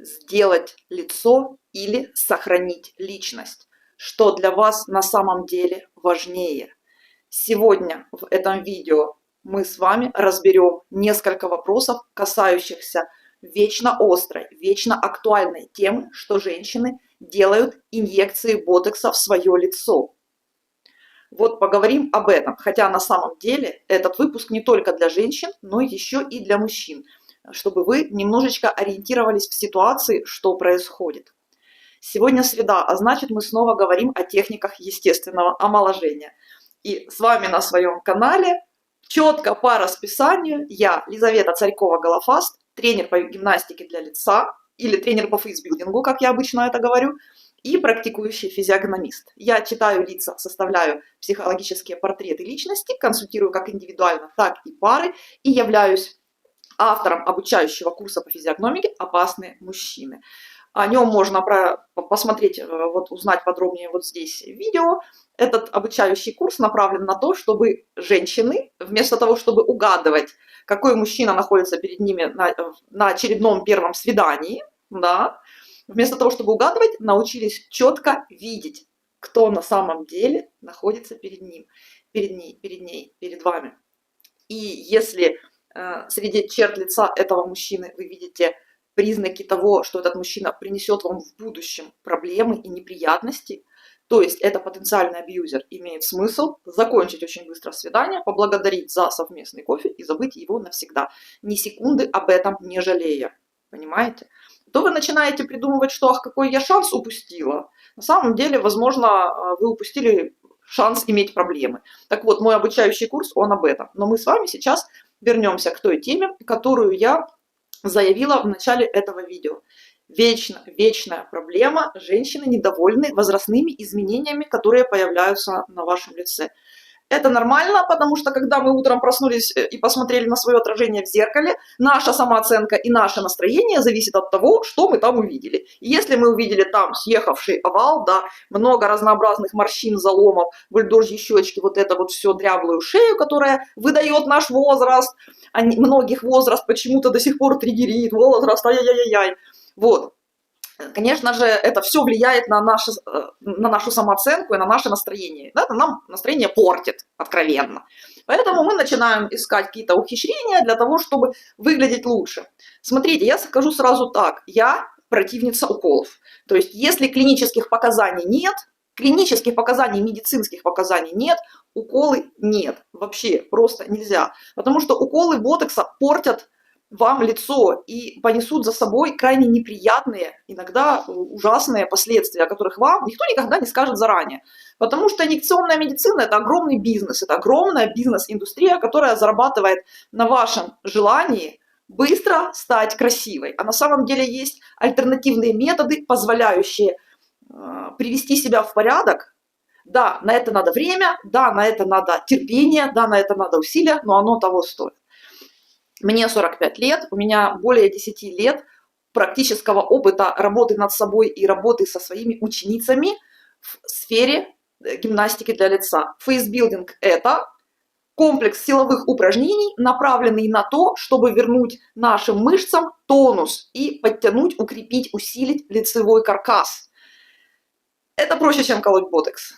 сделать лицо или сохранить личность. Что для вас на самом деле важнее? Сегодня в этом видео мы с вами разберем несколько вопросов, касающихся вечно острой, вечно актуальной темы, что женщины делают инъекции ботокса в свое лицо. Вот поговорим об этом, хотя на самом деле этот выпуск не только для женщин, но еще и для мужчин, чтобы вы немножечко ориентировались в ситуации, что происходит. Сегодня среда, а значит мы снова говорим о техниках естественного омоложения. И с вами на своем канале четко по расписанию я, Лизавета Царькова-Голофаст, тренер по гимнастике для лица или тренер по фейсбилдингу, как я обычно это говорю, и практикующий физиогномист. Я читаю лица, составляю психологические портреты личности, консультирую как индивидуально, так и пары и являюсь автором обучающего курса по физиогномике «Опасные мужчины». О нем можно посмотреть, узнать подробнее вот здесь видео. Этот обучающий курс направлен на то, чтобы женщины, вместо того, чтобы угадывать, какой мужчина находится перед ними на очередном первом свидании, да, вместо того, чтобы угадывать, научились четко видеть, кто на самом деле находится перед ним, перед ней, перед вами. И если среди черт лица этого мужчины вы видите признаки того, что этот мужчина принесет вам в будущем проблемы и неприятности, то есть это потенциальный абьюзер, имеет смысл закончить очень быстро свидание, поблагодарить за совместный кофе и забыть его навсегда, ни секунды об этом не жалея. Понимаете? То вы начинаете придумывать, что ах, какой я шанс упустила. На самом деле, возможно, вы упустили шанс иметь проблемы. Так вот, мой обучающий курс, он об этом. Но мы с вами сейчас вернемся к той теме, которую я заявила в начале этого видео. Вечная проблема. Женщины недовольны возрастными изменениями, которые появляются на вашем лице. Это нормально, потому что когда мы утром проснулись и посмотрели на свое отражение в зеркале, наша самооценка и наше настроение зависит от того, что мы там увидели. И если мы увидели там съехавший овал, да, много разнообразных морщин, заломов, бульдожьи щечки, вот это вот все, дряблую шею, которая выдает наш возраст, а многих возраст почему-то до сих пор триггерит, возраст, ай-яй-яй-яй. Вот. Конечно же, это все влияет на нашу самооценку и на наше настроение. Это нам настроение портит откровенно. Поэтому мы начинаем искать какие-то ухищрения для того, чтобы выглядеть лучше. Смотрите, я скажу сразу так. Я противница уколов. То есть, если клинических показаний нет, клинических показаний, медицинских показаний нет, уколы нет. Вообще просто нельзя. Потому что уколы ботокса портят вам лицо и понесут за собой крайне неприятные, иногда ужасные последствия, о которых вам никто никогда не скажет заранее. Потому что инъекционная медицина – это огромный бизнес, это огромная бизнес-индустрия, которая зарабатывает на вашем желании быстро стать красивой. А на самом деле есть альтернативные методы, позволяющие привести себя в порядок. Да, на это надо время, да, на это надо терпение, да, на это надо усилия, но оно того стоит. Мне 45 лет, у меня более 10 лет практического опыта работы над собой и работы со своими ученицами в сфере гимнастики для лица. Фейсбилдинг – это комплекс силовых упражнений, направленный на то, чтобы вернуть нашим мышцам тонус и подтянуть, укрепить, усилить лицевой каркас. Это проще, чем колоть ботокс,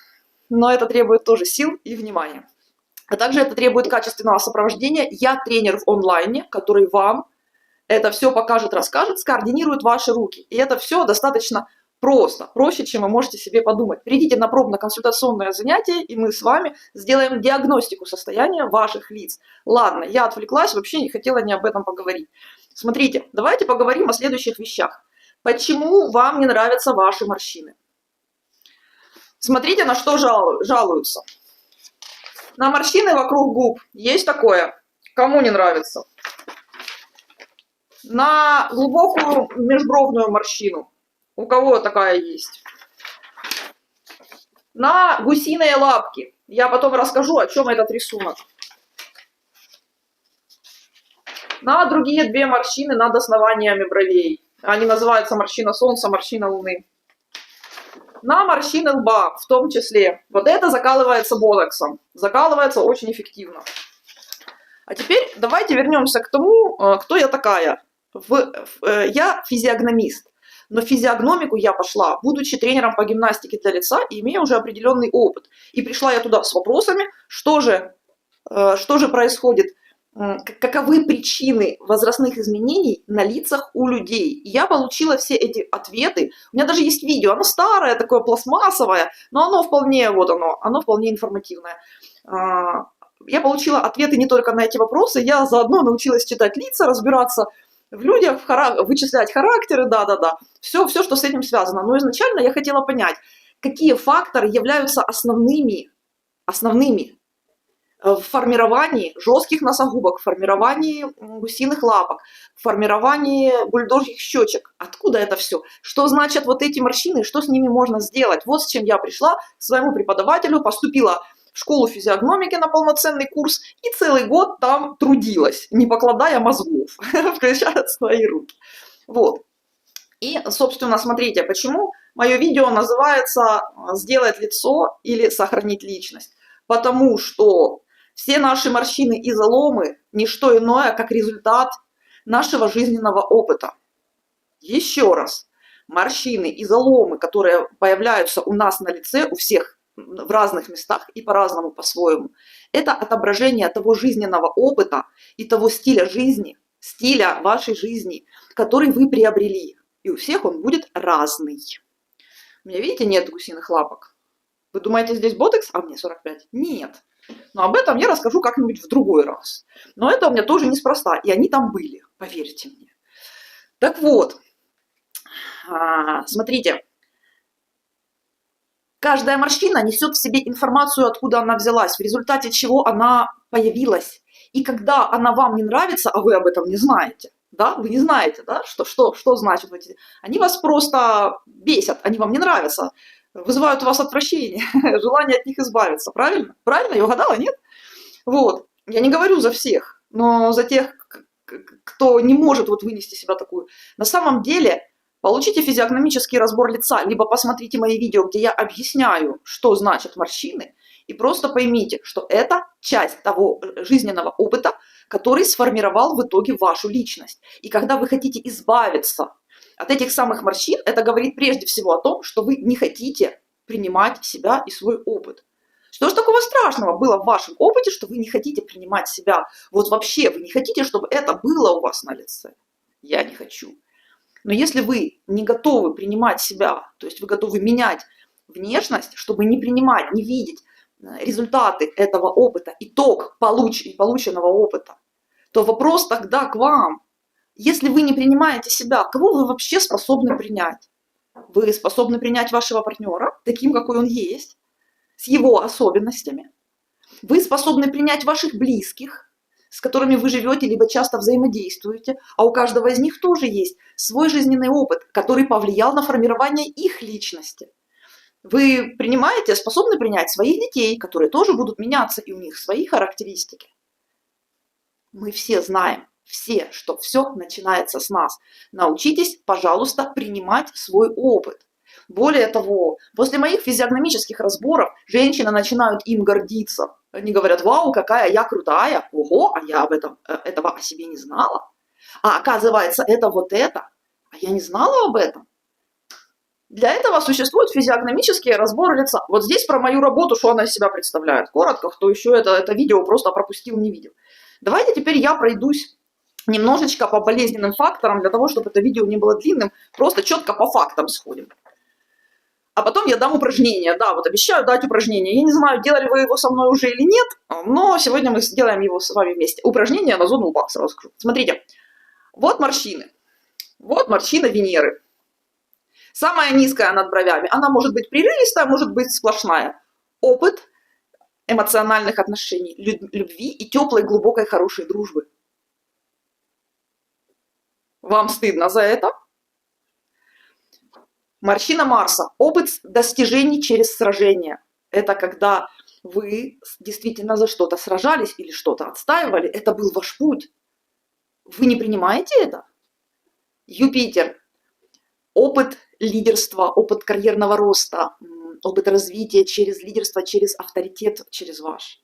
но это требует тоже сил и внимания. А также это требует качественного сопровождения. Я тренер в онлайне, который вам это все покажет, расскажет, скоординирует ваши руки. И это все достаточно просто, проще, чем вы можете себе подумать. Придите на пробно-консультационное занятие, и мы с вами сделаем диагностику состояния ваших лиц. Ладно, я отвлеклась, вообще не хотела ни об этом поговорить. Смотрите, давайте поговорим о следующих вещах. Почему вам не нравятся ваши морщины? Смотрите, на что жалуются. На морщины вокруг губ. Есть такое? Кому не нравится? На глубокую межбровную морщину. У кого такая есть? На гусиные лапки. Я потом расскажу, о чем этот рисунок. На другие две морщины над основаниями бровей. Они называются морщина солнца, морщина луны. На морщины лба в том числе. Вот это закалывается ботоксом. Закалывается очень эффективно. А теперь давайте вернемся к тому, кто я такая. Я физиогномист. Но в физиогномику я пошла, будучи тренером по гимнастике для лица и имея уже определенный опыт. И пришла я туда с вопросами, что же происходит, каковы причины возрастных изменений на лицах у людей. И я получила все эти ответы. У меня даже есть видео, оно старое, такое пластмассовое, но оно вполне, вот оно вполне информативное. Я получила ответы не только на эти вопросы, я заодно научилась читать лица, разбираться в людях, вычислять характеры, да-да-да, все, что с этим связано. Но изначально я хотела понять, какие факторы являются основными в формировании жестких носогубок, в формировании гусиных лапок, в формировании бульдожьих щечек. Откуда это все? Что значат вот эти морщины, что с ними можно сделать? Вот с чем я пришла к своему преподавателю, поступила в школу физиогномики на полноценный курс и целый год там трудилась, не покладая мозгов, включая свои руки. Вот. И, собственно, смотрите, почему мое видео называется «Сделать лицо или сохранить личность». Потому что все наши морщины и заломы – не что иное, как результат нашего жизненного опыта. Еще раз, морщины и заломы, которые появляются у нас на лице, у всех в разных местах и по-разному по-своему, это отображение того жизненного опыта и того стиля жизни, стиля вашей жизни, который вы приобрели. И у всех он будет разный. У меня, видите, нет гусиных лапок. Вы думаете, здесь ботекс, а мне 45? Нет. Но об этом я расскажу как-нибудь в другой раз. Но это у меня тоже неспроста, и они там были, поверьте мне. Так вот, смотрите. Каждая морщина несет в себе информацию, откуда она взялась, в результате чего она появилась. И когда она вам не нравится, а вы об этом не знаете, да, вы не знаете, да, что значит эти... Они вас просто бесят, они вам не нравятся, вызывают у вас отвращение, желание от них избавиться, правильно? Правильно, я угадала, нет? Вот, я не говорю за всех, но за тех, кто не может вот вынести себя такую. На самом деле... Получите физиогномический разбор лица, либо посмотрите мои видео, где я объясняю, что значат морщины, и просто поймите, что это часть того жизненного опыта, который сформировал в итоге вашу личность. И когда вы хотите избавиться от этих самых морщин, это говорит прежде всего о том, что вы не хотите принимать себя и свой опыт. Что же такого страшного было в вашем опыте, что вы не хотите принимать себя? Вот вообще вы не хотите, чтобы это было у вас на лице? Я не хочу. Но если вы не готовы принимать себя, то есть вы готовы менять внешность, чтобы не принимать, не видеть результаты этого опыта, итог полученного опыта, то вопрос тогда к вам. Если вы не принимаете себя, кого вы вообще способны принять? Вы способны принять вашего партнера таким, какой он есть, с его особенностями. Вы способны принять ваших близких, с которыми вы живете, либо часто взаимодействуете, а у каждого из них тоже есть свой жизненный опыт, который повлиял на формирование их личности. Вы принимаете, способны принять своих детей, которые тоже будут меняться, и у них свои характеристики. Мы все знаем, все, что все начинается с нас. Научитесь, пожалуйста, принимать свой опыт. Более того, после моих физиогномических разборов женщины начинают им гордиться. Они говорят: вау, какая я крутая, ого, а я этого о себе не знала. А оказывается, это вот это, а я не знала об этом. Для этого существуют физиогномические разборы лица. Вот здесь про мою работу, что она из себя представляет. Коротко, кто еще это видео просто пропустил, не видел. Давайте теперь я пройдусь немножечко по болезненным факторам, для того, чтобы это видео не было длинным, просто четко по фактам сходим. А потом я дам упражнение. Да, вот обещаю дать упражнение. Я не знаю, делали вы его со мной уже или нет, но сегодня мы сделаем его с вами вместе. Упражнение на зону лба, сразу скажу. Смотрите, вот морщины. Вот морщина Венеры. Самая низкая над бровями. Она может быть прерывистая, может быть сплошная. Опыт эмоциональных отношений, любви и теплой, глубокой, хорошей дружбы. Вам стыдно за это? Морщина Марса. Опыт достижений через сражение. Это когда вы действительно за что-то сражались или что-то отстаивали. Это был ваш путь. Вы не принимаете это? Юпитер. Опыт лидерства, опыт карьерного роста, опыт развития через лидерство, через авторитет, через ваш.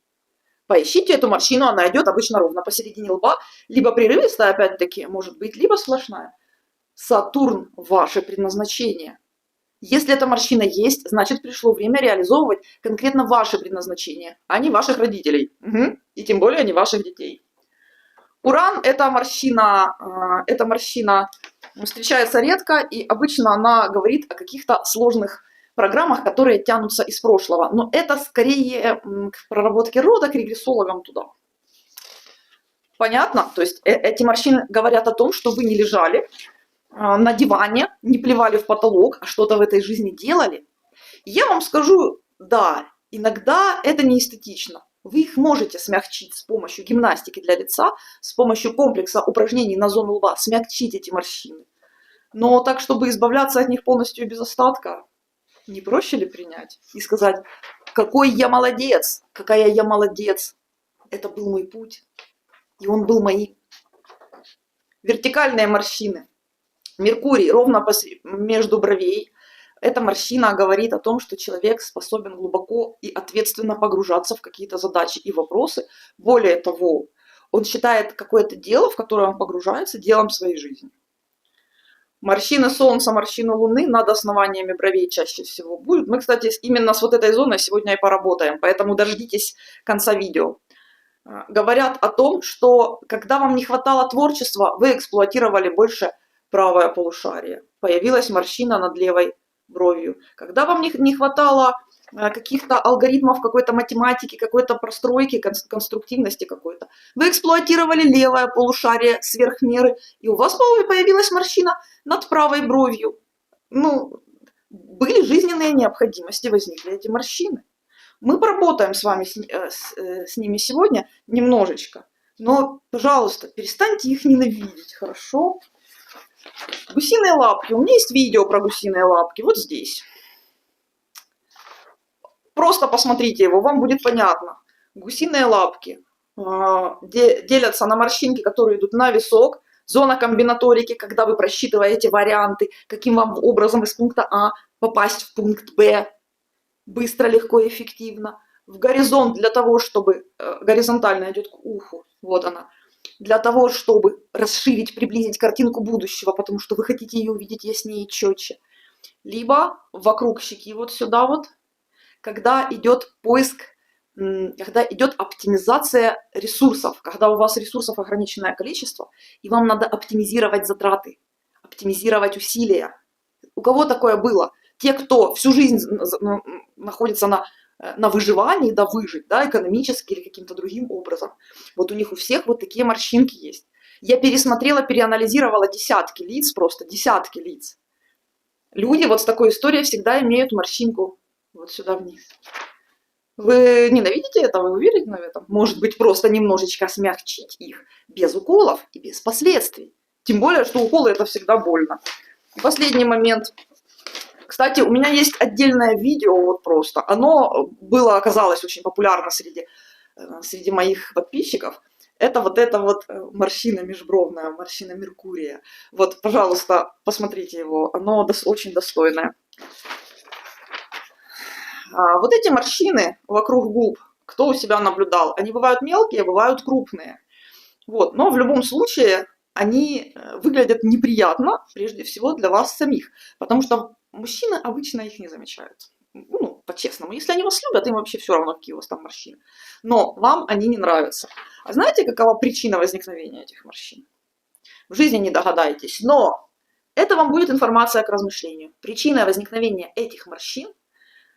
Поищите эту морщину, она идет обычно ровно посередине лба, либо прерывистая, опять-таки, может быть, либо сплошная. Сатурн – ваше предназначение. Если эта морщина есть, значит пришло время реализовывать конкретно ваше предназначение, а не ваших родителей. Угу. И тем более не ваших детей. Уран – это морщина встречается редко, и обычно она говорит о каких-то сложных программах, которые тянутся из прошлого. Но это скорее к проработке рода, к регрессологам туда. Понятно? То есть эти морщины говорят о том, что вы не лежали на диване, не плевали в потолок, а что-то в этой жизни делали. И я вам скажу, да, иногда это не эстетично. Вы их можете смягчить с помощью гимнастики для лица, с помощью комплекса упражнений на зону лба, смягчить эти морщины. Но так, чтобы избавляться от них полностью без остатка, не проще ли принять и сказать, какой я молодец, какая я молодец. Это был мой путь, и он был моим. Вертикальные морщины. Меркурий ровно между бровей. Эта морщина говорит о том, что человек способен глубоко и ответственно погружаться в какие-то задачи и вопросы. Более того, он считает какое-то дело, в которое он погружается, делом своей жизни. Морщины Солнца, морщины Луны над основаниями бровей чаще всего будут. Мы, кстати, именно с вот этой зоной сегодня и поработаем, поэтому дождитесь конца видео. Говорят о том, что когда вам не хватало творчества, вы эксплуатировали больше правое полушарие. Появилась морщина над левой бровью. Когда вам не хватало каких-то алгоритмов, какой-то математики, какой-то простройки, конструктивности какой-то, вы эксплуатировали левое полушарие сверх меры, и у вас появилась морщина над правой бровью. Ну, были жизненные необходимости, возникли эти морщины. Мы поработаем с вами с ними сегодня немножечко, но, пожалуйста, перестаньте их ненавидеть, хорошо? Гусиные лапки. У меня есть видео про гусиные лапки, вот здесь. Просто посмотрите его, вам будет понятно. Гусиные лапки делятся на морщинки, которые идут на висок. Зона комбинаторики, когда вы просчитываете варианты, каким вам образом из пункта А попасть в пункт Б. Быстро, легко и эффективно. В горизонт для того, чтобы... горизонтально идет к уху, вот она. Для того, чтобы расширить, приблизить картинку будущего, потому что вы хотите ее увидеть яснее и четче. Либо вокруг щеки, вот сюда вот, когда идет поиск, когда идет оптимизация ресурсов, когда у вас ресурсов ограниченное количество, и вам надо оптимизировать затраты, оптимизировать усилия. У кого такое было? Те, кто всю жизнь находится на выживании, да, выжить, да, экономически или каким-то другим образом. Вот у них у всех вот такие морщинки есть. Я пересмотрела, переанализировала десятки лиц, просто десятки лиц. Люди вот с такой историей всегда имеют морщинку вот сюда вниз. Вы ненавидите это, вы уверены в этом? Может быть, просто немножечко смягчить их без уколов и без последствий. Тем более, что уколы это всегда больно. И последний момент. Кстати, у меня есть отдельное видео, вот просто. Оно оказалось очень популярно среди моих подписчиков. Это вот морщина межбровная, морщина Меркурия. Вот, пожалуйста, посмотрите его. Оно очень достойное. Вот эти морщины вокруг губ, кто у себя наблюдал, они бывают мелкие, бывают крупные. Вот, но в любом случае они выглядят неприятно, прежде всего для вас самих, потому что мужчины обычно их не замечают. Ну, по-честному, если они вас любят, им вообще все равно, какие у вас там морщины. Но вам они не нравятся. А знаете, какова причина возникновения этих морщин? В жизни не догадаетесь, но это вам будет информация к размышлению. Причиной возникновения этих морщин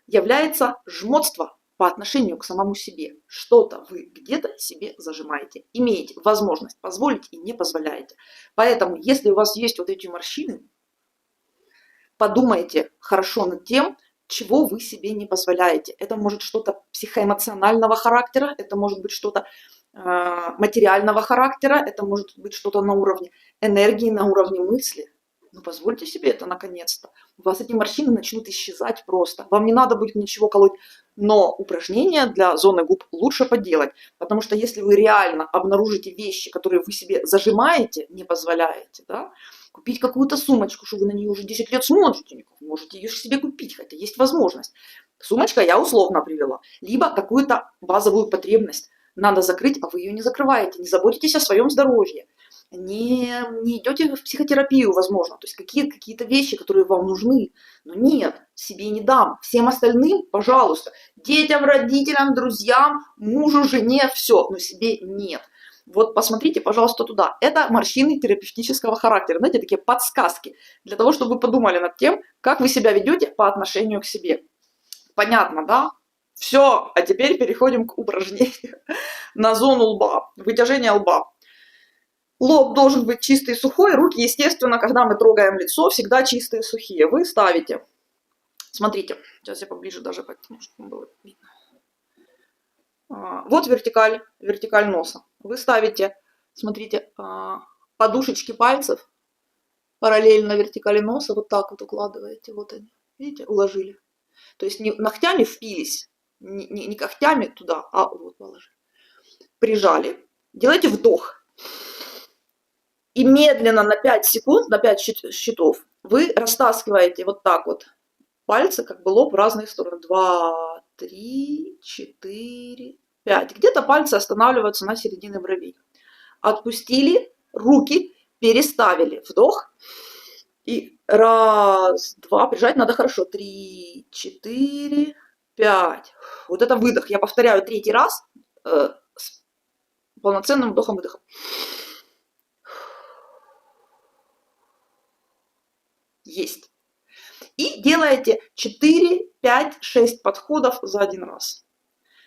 является жмотство по отношению к самому себе. Что-то вы где-то себе зажимаете. Имеете возможность позволить и не позволяете. Поэтому, если у вас есть вот эти морщины, подумайте хорошо над тем, чего вы себе не позволяете. Это может что-то психоэмоционального характера, это может быть что-то материального характера, это может быть что-то на уровне энергии, на уровне мысли. Ну, позвольте себе это наконец-то. У вас эти морщины начнут исчезать просто. Вам не надо будет ничего колоть. Но упражнения для зоны губ лучше поделать. Потому что если вы реально обнаружите вещи, которые вы себе зажимаете, не позволяете, да, купить какую-то сумочку, что вы на нее уже 10 лет смотрите, можете ее себе купить, хотя есть возможность. Сумочка я условно привела. Либо какую-то базовую потребность надо закрыть, а вы ее не закрываете, не заботитесь о своем здоровье. не идете в психотерапию, возможно, то есть какие-то вещи, которые вам нужны, но нет, себе не дам, всем остальным, пожалуйста, детям, родителям, друзьям, мужу, жене, все, но себе нет. Вот посмотрите, пожалуйста, туда. Это морщины терапевтического характера, знаете, такие подсказки, для того, чтобы вы подумали над тем, как вы себя ведете по отношению к себе. Понятно, да? Все, а теперь переходим к упражнению на зону лба, вытяжение лба. Лоб должен быть чистый и сухой, руки, естественно, когда мы трогаем лицо, всегда чистые и сухие. Вы ставите, смотрите, сейчас я поближе даже подтяну, чтобы было видно. Вот вертикаль носа. Вы ставите, смотрите, подушечки пальцев параллельно вертикали носа, вот так вот укладываете, вот они, видите, уложили. То есть не ногтями впились, не когтями туда, а вот положили. Прижали. Делайте вдох. И медленно на 5 секунд, на 5 счетов вы растаскиваете вот так вот пальцы, как бы лоб в разные стороны. 2, 3, 4, 5. Где-то пальцы останавливаются на середине бровей. Отпустили, руки переставили. Вдох. И раз, два, прижать надо хорошо. 3, 4, 5. Вот это выдох. Я повторяю 3-й раз с полноценным вдохом-выдохом. Есть. И делаете 4, 5, 6 подходов за один раз.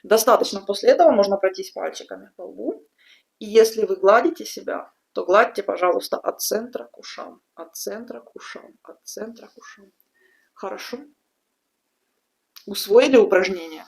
Достаточно. После этого можно пройтись пальчиками по лбу. И если вы гладите себя, то гладьте, пожалуйста, от центра к ушам. От центра к ушам. От центра к ушам. Хорошо? Усвоили упражнение?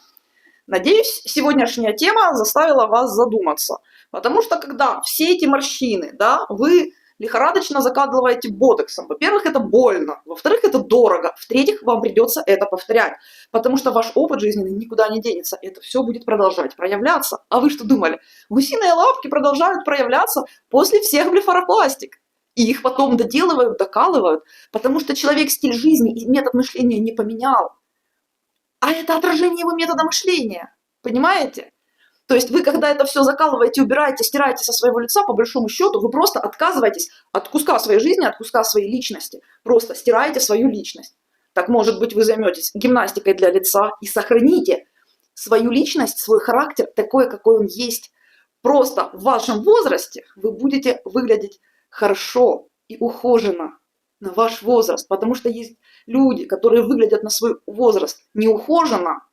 Надеюсь, сегодняшняя тема заставила вас задуматься. Потому что когда все эти морщины, да, вы лихорадочно закладываете ботоксом. Во-первых, это больно. Во-вторых, это дорого. В-третьих, вам придется это повторять. Потому что ваш опыт жизненный никуда не денется. Это все будет продолжать проявляться. А вы что думали? Гусиные лапки продолжают проявляться после всех блефаропластик. И их потом доделывают, докалывают. Потому что человек стиль жизни и метод мышления не поменял. А это отражение его метода мышления. Понимаете? То есть вы, когда это все закалываете, убираете, стираете со своего лица, по большому счету, вы просто отказываетесь от куска своей жизни, от куска своей личности. Просто стираете свою личность. Так, может быть, вы займетесь гимнастикой для лица и сохраните свою личность, свой характер такой, какой он есть. Просто в вашем возрасте вы будете выглядеть хорошо и ухоженно на ваш возраст. Потому что есть люди, которые выглядят на свой возраст неухоженно,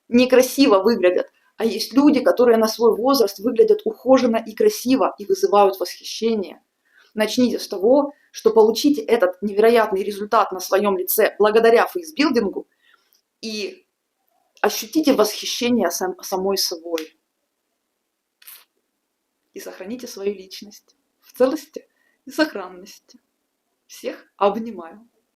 некрасиво выглядят. А есть люди, которые на свой возраст выглядят ухоженно и красиво и вызывают восхищение. Начните с того, что получите этот невероятный результат на своем лице благодаря фейсбилдингу и ощутите восхищение самой собой. И сохраните свою личность в целости и сохранности. Всех обнимаю.